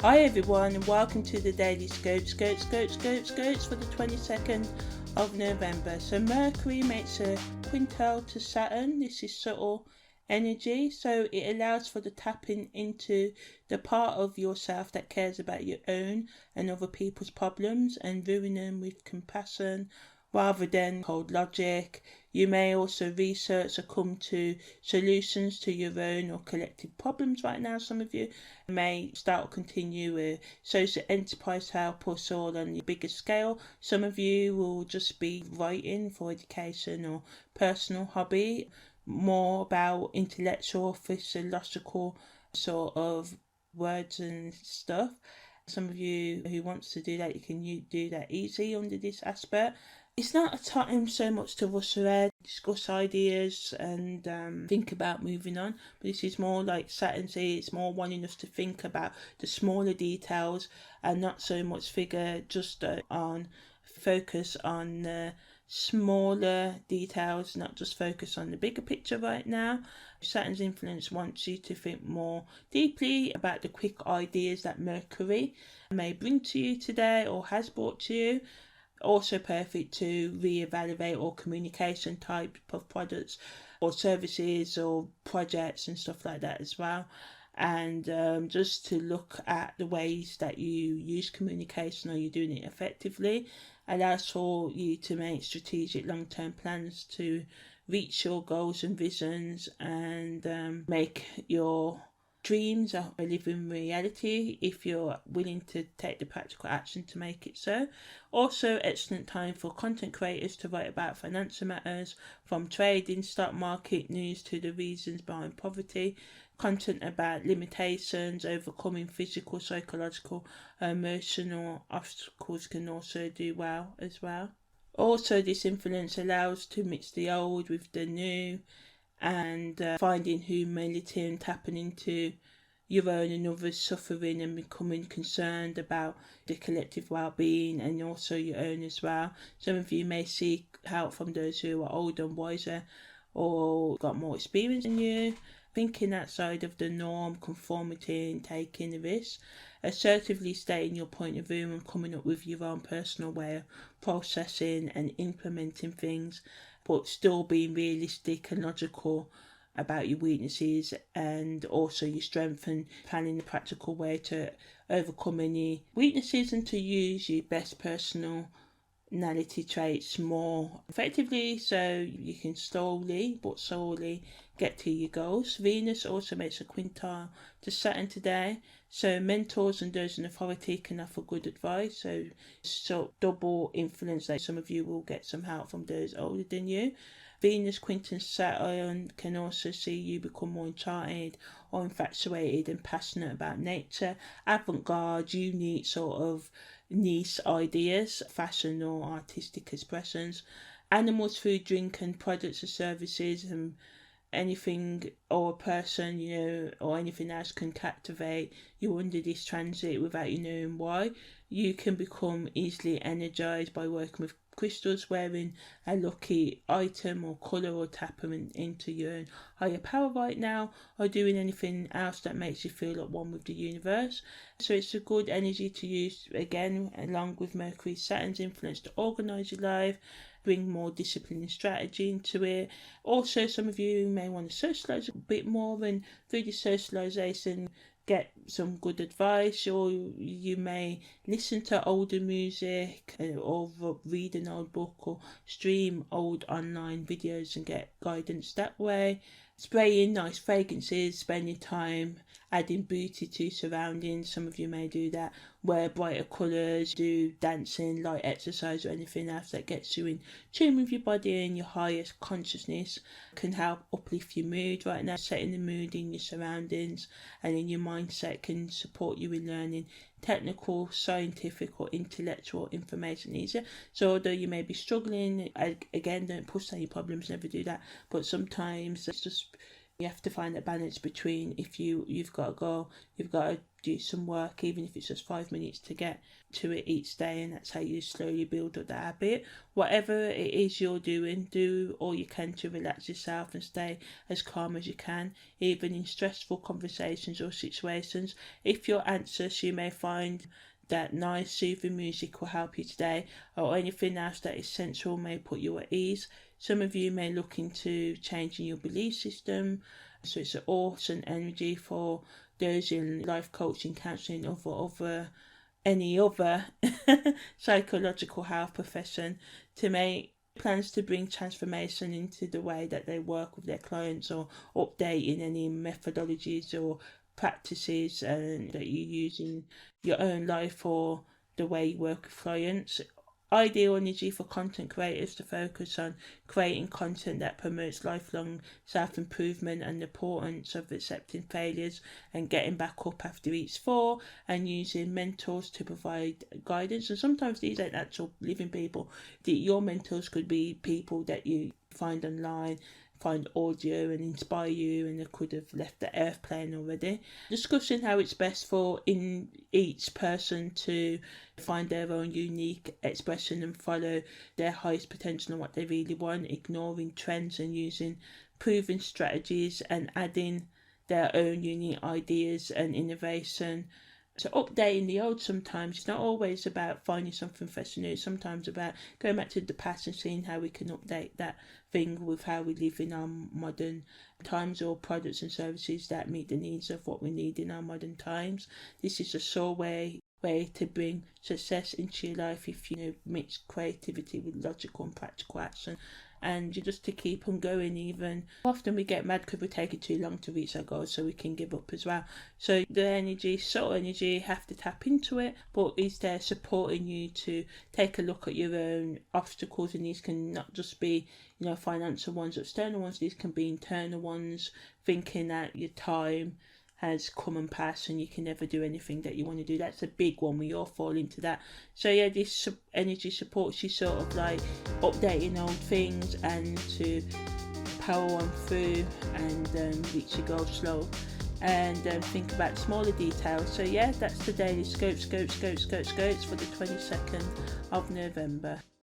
Hi everyone, and welcome to the Daily Scopes for the 22nd of November. So Mercury makes a quintile to Saturn. This is subtle energy, so it allows for the tapping into the part of yourself that cares about your own and other people's problems and viewing them with compassion rather than cold logic. You may also research or come to solutions to your own or collective problems right now. Some of you may start or continue with social enterprise help or soar on a bigger scale. Some of you will just be writing for education or personal hobby, more about intellectual, physiological sort of words and stuff. Some of you who wants to do that, you can do that easy under this aspect. It's not a time so much to rush ahead, discuss ideas and think about moving on, but this is more like Saturn says, it's more wanting us to think about the smaller details and not so much focus on the smaller details, not just focus on the bigger picture right now. Saturn's influence wants you to think more deeply about the quick ideas that Mercury may bring to you today or has brought to you. Also perfect to reevaluate all communication type of products or services or projects and stuff like that as well. And just to look at the ways that you use communication, or you're doing it effectively, allows for you to make strategic long-term plans to reach your goals and visions and make your dreams are a living reality if you're willing to take the practical action to make it so. Also, excellent time for content creators to write about financial matters, from trading, stock market news to the reasons behind poverty. Content about limitations, overcoming physical, psychological, emotional obstacles can also do well as well. Also, this influence allows to mix the old with the new and finding humility and tapping into your own and others' suffering and becoming concerned about the collective well-being and also your own as well. Some of you may seek help from those who are older and wiser or got more experience than you, thinking outside of the norm, conformity and taking a risk. Assertively stating your point of view and coming up with your own personal way of processing and implementing things, but still being realistic and logical about your weaknesses and also your strength, and planning a practical way to overcome any weaknesses and to use your best personality traits more effectively so you can slowly but surely get to your goals. Venus also makes a quintile to Saturn today, so mentors and those in authority can offer good advice, so double influence, like some of you will get some help from those older than you. Venus quintiles Saturn can also see you become more enchanted or infatuated and passionate about nature, avant-garde, unique sort of niche ideas, fashion or artistic expressions. Animals, food, drink and products or services and anything or a person, or anything else can captivate you under this transit without you knowing why. You can become easily energized by working with crystals, wearing a lucky item or colour, or tapping into your own higher power right now, or doing anything else that makes you feel at one with the universe. So it's a good energy to use, again, along with Mercury, Saturn's influence, to organise your life, bring more discipline and strategy into it. Also, some of you may want to socialise a bit more, and through the socialisation get some good advice, or you may listen to older music or read an old book or stream old online videos and get guidance that way. Spraying nice fragrances, spending time adding beauty to surroundings. Some of you may do that. Wear brighter colours, do dancing, light exercise or anything else that gets you in tune with your body and your highest consciousness can help uplift your mood right now. Setting the mood in your surroundings and in your mindset can support you in learning technical, scientific or intellectual information easier. So although you may be struggling, again, don't push down your problems, never do that, but sometimes it's just You have to find a balance between, if you've got to go, you've got to do some work, even if it's just 5 minutes to get to it each day, and that's how you slowly build up the habit. Whatever it is you're doing, do all you can to relax yourself and stay as calm as you can, even in stressful conversations or situations. If you're anxious, you may find that nice soothing music will help you today, or anything else that is sensual may put you at ease. Some of you may look into changing your belief system, so it's an awesome energy for those in life coaching, counselling, or any other psychological health profession, to make plans to bring transformation into the way that they work with their clients, or updating any methodologies or practices that you use in your own life or the way you work with clients. Ideal energy for content creators to focus on creating content that promotes lifelong self-improvement and the importance of accepting failures and getting back up after each fall, and using mentors to provide guidance. And sometimes these ain't actual living people. Your mentors could be people that you find online, find audio and inspire you, and they could have left the earth plane already. Discussing how it's best for in each person to find their own unique expression and follow their highest potential and what they really want, ignoring trends and using proven strategies and adding their own unique ideas and innovation. So updating the old sometimes, it's not always about finding something fresh and new. It's sometimes about going back to the past and seeing how we can update that thing with how we live in our modern times, or products and services that meet the needs of what we need in our modern times. This is a sure way to bring success into your life if you mix creativity with logical and practical action, and you just to keep on going. Even often we get mad because we take it too long to reach our goals, so we can give up as well. So the energy, subtle energy, have to tap into it, but is there supporting you to take a look at your own obstacles, and these can not just be financial ones, external ones. These can be internal ones, thinking that your time has come and passed and you can never do anything that you want to do. That's a big one. We all fall into that. So yeah, this energy supports you sort of like updating old things and to power on through and reach your goal slow, and think about smaller details. So yeah, that's the daily scopes for the 22nd of November.